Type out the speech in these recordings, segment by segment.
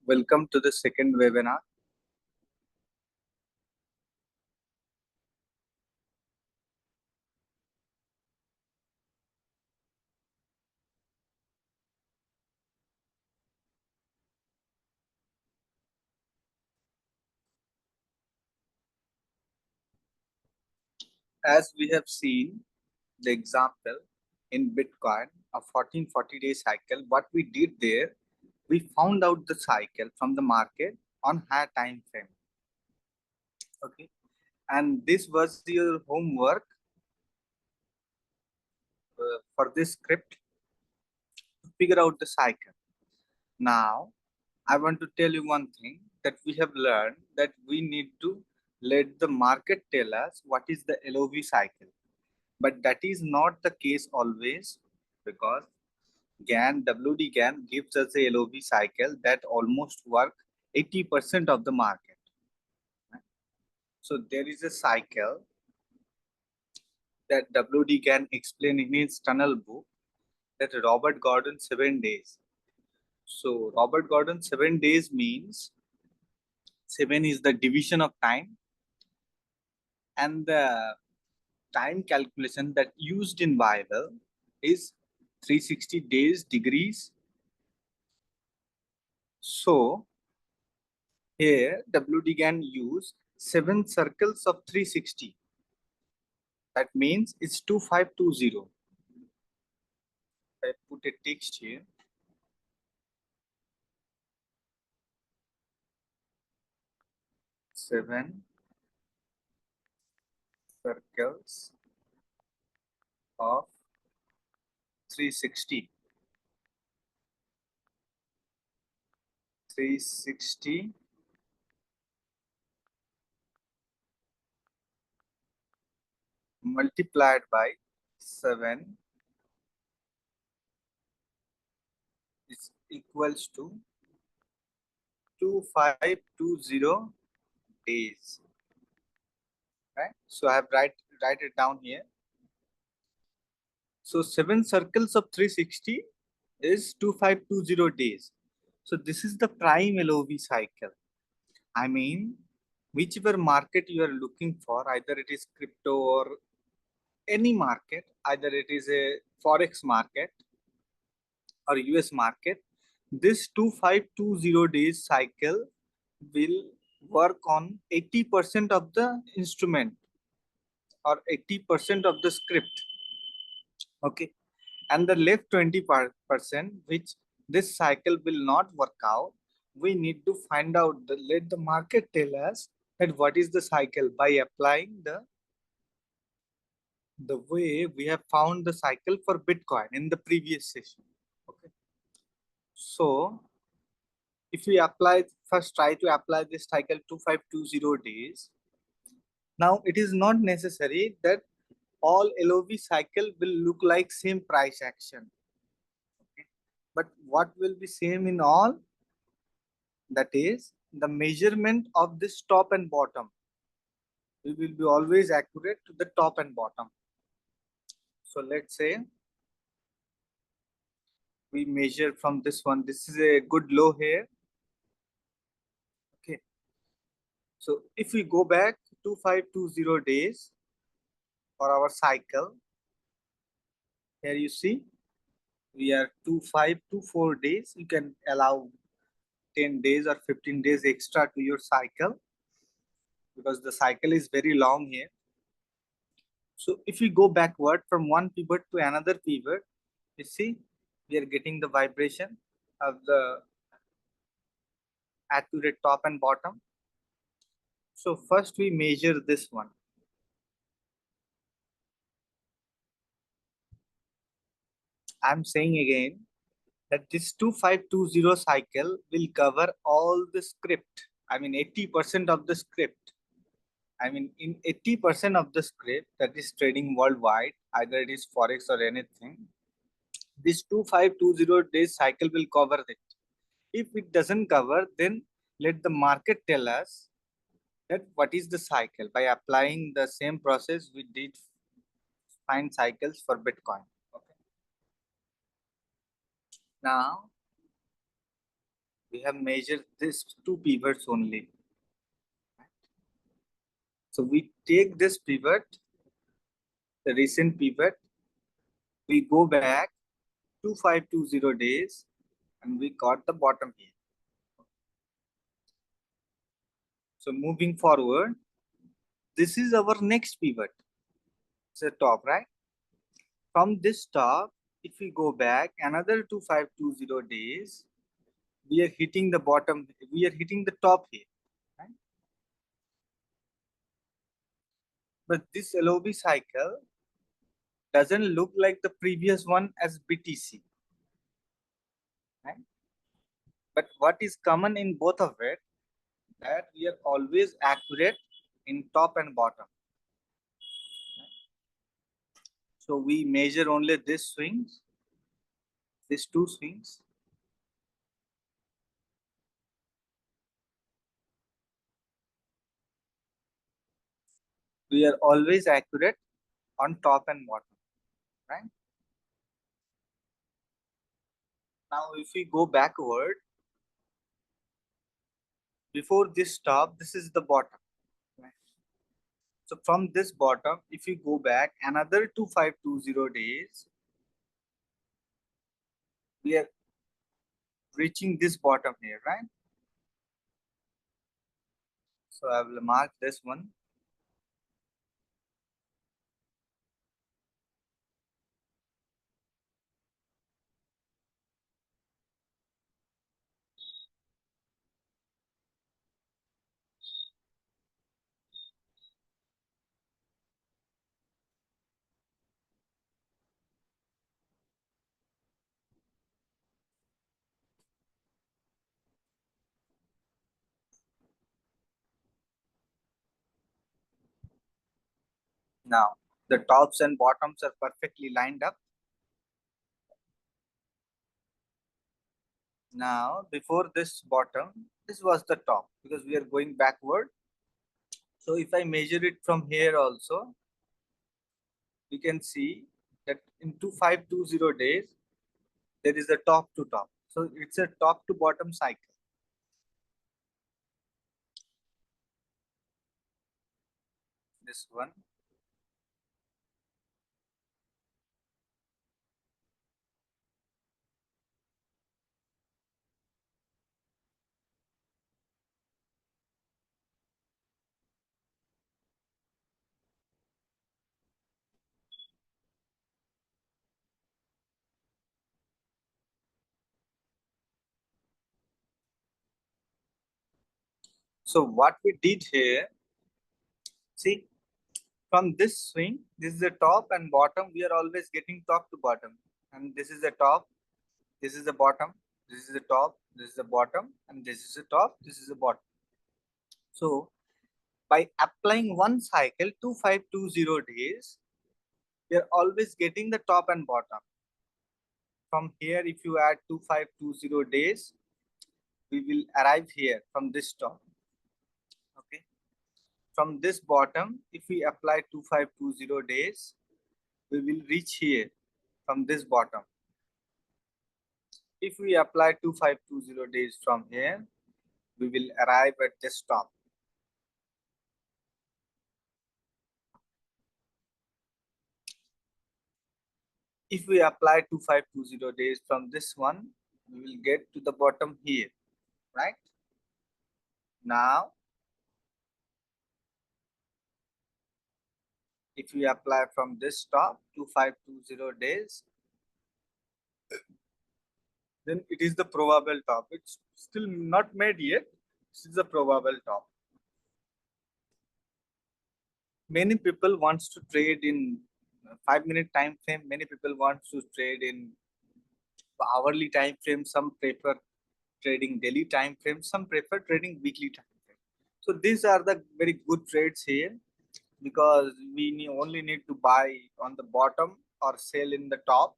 Welcome to the second webinar. As we have seen the example in Bitcoin, a 1440-day cycle, what we did there, we found out the cycle from the market on higher time frame. Okay, and this was your homework for this script to figure out the cycle. Now, I want to tell you one thing that we have learned, that we need to let the market tell us what is the LOV cycle. But that is not the case always, because WD GAN gives us a LOV cycle that almost work 80% of the market. So there is a cycle that WD GAN explain in his tunnel book, that Robert Gordon 7 days. So Robert Gordon 7 days means 7 is the division of time, and the time calculation that used in Bible is 360 days degrees. So here WD GAN use 7 circles of 360. That means it's 2520. I put a text here. Seven circles of 360. 360 multiplied by 7 is equals to 2520 days. Right? So I have write it down here. So 7 circles of 360 is 2520 days. So this is the prime LOV cycle. I mean, whichever market you are looking for, either it is crypto or any market, either it is a forex market or US market, this 2520 days cycle will work on 80% of the instrument or 80% of the script. Okay, and the left 20%, which this cycle will not work out, we need to find out, let the market tell us that what is the cycle by applying the way we have found the cycle for Bitcoin in the previous session. Okay, so if we try to apply this cycle 2520 days. Now it is not necessary that all LOV cycle will look like same price action. Okay, but what will be same in all? That is the measurement of this top and bottom. We will be always accurate to the top and bottom. So let's say we measure from this one. This is a good low here. Okay. So if we go back 2520 days for our cycle, here you see we are 2524 days. You can allow 10 days or 15 days extra to your cycle because the cycle is very long here. So if we go backward from one pivot to another pivot, you see we are getting the vibration of the accurate top and bottom. So first we measure this one. I'm saying again that this 2520 cycle will cover all the script. I mean 80% of the script. I mean in 80% of the script that is trading worldwide, either it is forex or anything, this 2520 days cycle will cover it. If it doesn't cover, then let the market tell us that what is the cycle by applying the same process we did find cycles for Bitcoin. Okay. Now We have measured this two pivots only. So we take this pivot, the recent pivot, we go back 2520 days and we got the bottom here. So moving forward, this is our next pivot. It's the top, right? From this top, if we go back another 2520 days, we are hitting the bottom, we are hitting the top here, right? But this LOB cycle doesn't look like the previous one as BTC, right? But what is common in both of it, that we are always accurate in top and bottom. So we measure only these swings, these two swings. We are always accurate on top and bottom, right? Now, if we go backward, before this top, this is the bottom. Right? So from this bottom, if you go back another 2520 days, we are reaching this bottom here, right? So I will mark this one. Now, the tops and bottoms are perfectly lined up. Now, before this bottom, this was the top because we are going backward. So if I measure it from here also, we can see that in 2520 days, there is a top to top. So it's a top to bottom cycle. This one. So what we did here, see, from this swing, this is the top and bottom. We are always getting top to bottom. And this is the top, this is the bottom, this is the top, this is the bottom, and this is the top, this is the bottom. So by applying one cycle, 2520 days, we are always getting the top and bottom. From here, if you add 2520 days, we will arrive here from this top. Okay. From this bottom, if we apply 2520 days, we will reach here from this bottom. If we apply 2520 days from here, we will arrive at this top. If we apply 2520 days from this one, we will get to the bottom here, right? Now, if we apply from this top 2520 days, then it is the probable top. It's still not made yet. This is the probable top. Many people wants to trade in 5-minute time frame. Many people want to trade in hourly time frame. Some prefer trading daily time frame. Some prefer trading weekly time frame. So these are the very good trades here because we only need to buy on the bottom or sell in the top.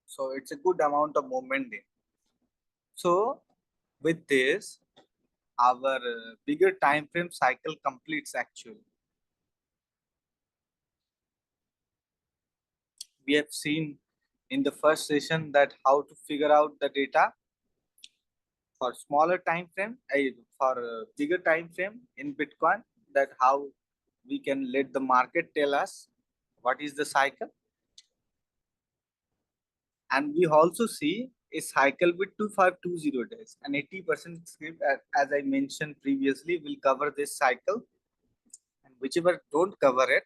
So it's a good amount of movement there. So with this, our bigger time frame cycle completes actually. We have seen in the first session that how to figure out the data. for smaller time frame, for a bigger time frame in Bitcoin, that how we can let the market tell us what is the cycle. And we also see a cycle with 2520 days, and 80% script, as I mentioned previously, will cover this cycle, and whichever don't cover it,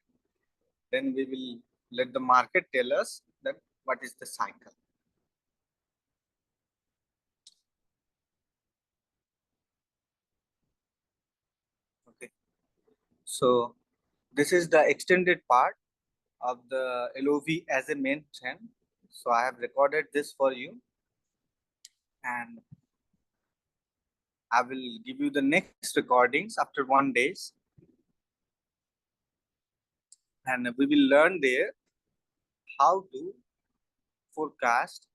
then we will let the market tell us that what is the cycle. Okay, so this is the extended part of the LOV as a main trend. So I have recorded this for you, and I will give you the next recordings after 1 days, and we will learn there how to forecast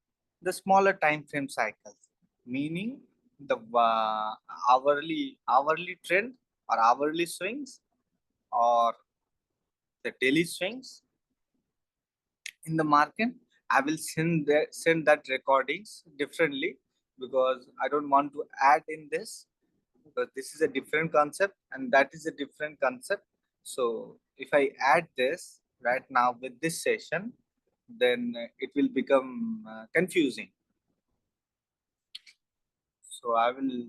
the smaller time frame cycles, meaning the hourly trend or hourly swings or the daily swings in the market. I will send that recordings differently, because I don't want to add in this, because this is a different concept and that is a different concept. So if I add this right now with this session, then it will become confusing. So I will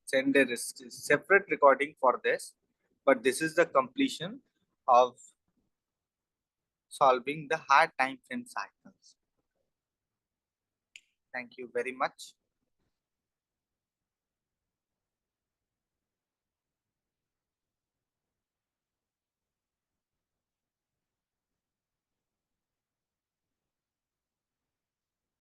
send a separate recording for this, but this is the completion of solving the hard time frame cycles. Thank you very much.